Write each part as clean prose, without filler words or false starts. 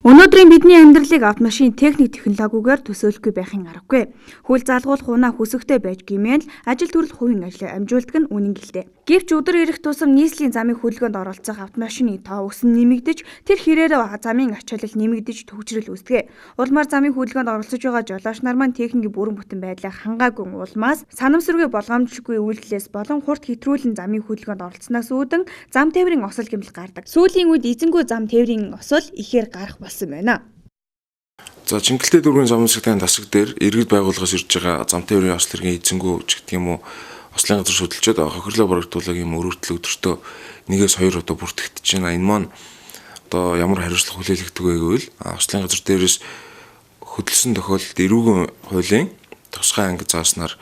Өнөөдрийн бидний амьдралыг автомашин техник технологиугаар төсөөлөхгүй байхын аргагүй. Хүл залгуулах унаа хүсэгтэй байж гэмээн л ажил төрөл хувийн ажлыг амжуулдаг нь үнэн гэлтэй. Гэвч өдөр ирэх тусам нийслэлийн замын хөдөлгөөнд оролцох автомашины тоо өсөн нэмэгдэж, тэр хэрээр замын ачаалал нэмэгдэж төвчрөл үүсдэг. Улмаар замын хөдөлгөөнд оролцож байгаа жолооч нар маань техникийн бүрэн бүтэн байдлаа хангаагүй улмаас санамсаргүй болгоомжлоггүй үйлдэлээс болон хурд хэтрүүлэн замын хөдөлгөөнд оролцснаас үүдэн зам тээврийн осол гэмтэл гардаг. Сүүлийн үед эзэнгүй зам тээврийн осол ихээр гарах болсон байна. За Чингэлтэй дүүргийн зам засгийн тасаг дээр иргэд байгууллагаас ирж байгаа зам тээврийн осол хэргийн эзэнгүү ч гэх юм уу ослын газар шүтэлчээд хохирлоо барагдуулаг юм өрөвдөл өдөртөө нэгээс хоёр одоо бүртгэж байна. Энэ маань одоо ямар хариуцлага хүлээлгдэг вэ гэвэл ослын газар дээрээс хөдөлсөн тохиолдолд эрүүгийн хуулийн тусгай анги зааснаар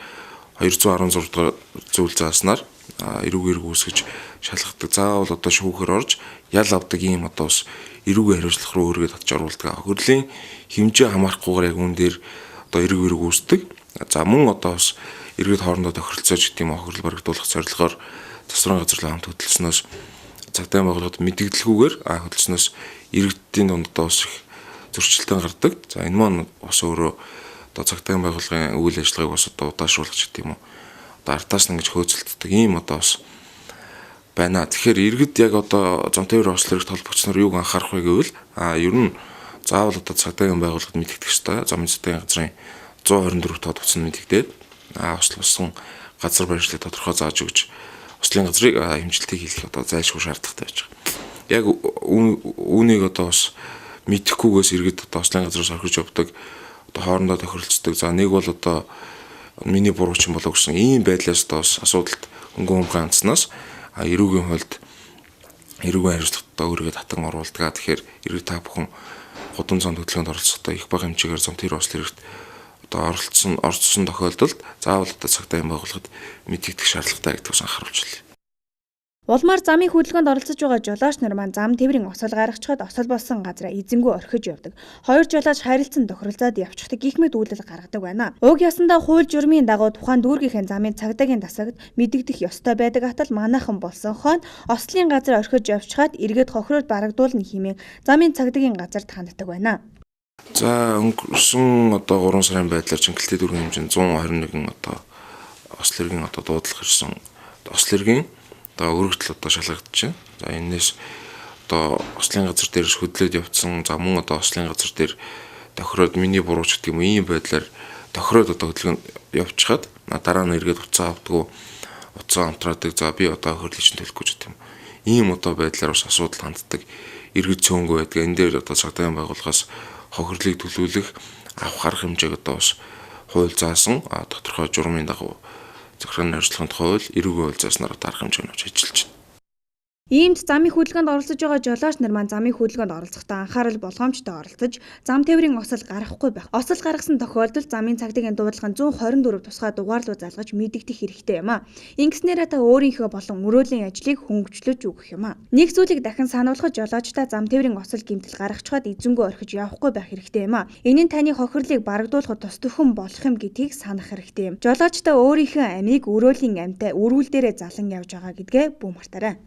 216 дугаар зүйл зааснаар эрүүгээр гүйсгэж шалгадаг. Заавал одоо шүүхээр орж ял авдаг ийм одоо бас эрүүгийн хариуцлага руу өргөд татж оруулдаг. Хохирлийн хэмжээ хамаарахгүйгээр яг үүн дээр одоо эрүүгээр гүйсдэг. За мөн одоо бас иргэд хоорондоо тохиролцоож гэдэг юм хохирол барагдуулах зорилгоор засварын газарлаа хамт хөдөлснөөс цагдаагийн байгууллагад мэдээлэлгүйгээр хөдөлснөөс иргэдийн дунд одоо бас их зөрчилдөөн гардаг. За энэ маань бас өөрөө одоо цагдаагийн байгууллагын үйл ажиллагааг бас одоо удаашруулах гэдэг юм уу. Одоо артаас нь ингэж хөөцөлддөг ийм одоо бас байна. Тэгэхээр иргэд яг одоо зам тээврийн осол хэрэгт холбогдсноор юуг анхаарах вэ гэвэл ер нь заавал одоо цагдаагийн байгууллагад мэдэгдэх ёстой. Замын цагдаагийн газрын 124 тоод утсан мэдэгдээд осол болсон газар барилыг тодорхой зааж өгч ослын газрыг хэмжилтийг хийх одоо зайлшгүй шаардлагатай байж байгаа. Яг үүнийг одоо бас мэдэхгүйгээс иргэд одоо ослын газраас орхиж явдаг, одоо хоорондоо тохиролцдог. За нэг бол одоо миний буруу ч юм болоо гэсэн ийм байдлаас одоо бас асуудалд хөнгөн ганцнаас эрүүгийн хуульд эрүүгийн хариуцлагатай өөрийгөө татан оруулдаг. Тэгэхээр иргэд та бүхэн гудамж зам хөдөлгөөнд оролцохдоо их бага хэмжээгээр зам тээврийн осол хэрэгт одоо оролцсон тохиолдолд заавал одоо цагдаагийн байгууллагад мэдэгдэх шаардлагатай гэдгээс анхааруулжээ. Улмаар замын хөдөлгөөнд оролцож байгаа жолооч нар маань зам тээврийн осол гаргачаад осол болсон газараа эзэнгүү орхиж явдаг. Хоёр жолооч харилцан тохиролцоод явчихдаг гих мэт үйлдэл гаргадаг байна. Уг ясандаа хууль журмын дагуу тухайн дүүргийнхээ замын цагдаагийн тасагт мэдэгдэх ёстой байдаг атал манайхан болсон хойно ослын газар орхиж явчихад эргээд хохироод барагдуулна хэмээн замын цагдаагийн газарт ханддаг байна. За өнгөрсөн одоо 3 сарын байдлаар Чингэлтэй дүүргийн хэмжээнд 121 одоо осол хэргийн одоо дуудлага ирсэн. Осол хэргийн одоо өргөдөл одоо шалгагдчихэ. За энэс одоо ослын газар дээрс хөдлөөд явцсан за мөн одоо ослын газар дээр тохироод миний буруу ч гэдэг юм ийм байдлаар тохироод одоо хөдөлгөөнд явчихад дараа нь эргээд уцаа авдггүй уцаа амтраадаг. За би одоо хөрлөж төлөхгүй ч гэдэг юм. Ийм одоо байдлаар бас асуудал ханддаг. Иргэд цөөнгөө байдаг. Энэ дээр одоо цагдаагийн байгууллагаас хохирлыг төлөвлөх авах арга хэмжээг одоо бас хууль заасан тодорхой журмын дагуу захиргааны хариуцлагын хууль эрүүгийн хууль зааснаар арга хэмжээг авч ажиллаж байна. Иймд замын хөдөлгөөнд оролцож байгаа жолооч нар маань замын хөдөлгөөнд оролцохдоо анхаарал болгоомжтой оролцож зам тээврийн осол гаргахгүй байх. Осол гаргасан тохиолдолд замын цагдаагийн дуудлагын 124 тусгай дугаарлуу залгаж мэдэгдэх хэрэгтэй юм а. Ингэснээр та өөрийнхөө болон өрөөлийн ажлыг хөнгөвчлөж өгөх юм а. Нэг зүйлийг дахин сануулгад жолоочдоо зам тээврийн осол гэмтэл гаргачаад эзэнгүү орхиж явахгүй байх хэрэгтэй юм а. Энэ нь таны хохирлыг барагдуулахад тус төхөн болох юм гэдгийг санах хэрэгтэй юм. Жолоочдоо өөрийнхөө амийг өрөөлийн амьтаа өрүүл дээрээ залан явж байгаа гэдгээ бүү мартаарай.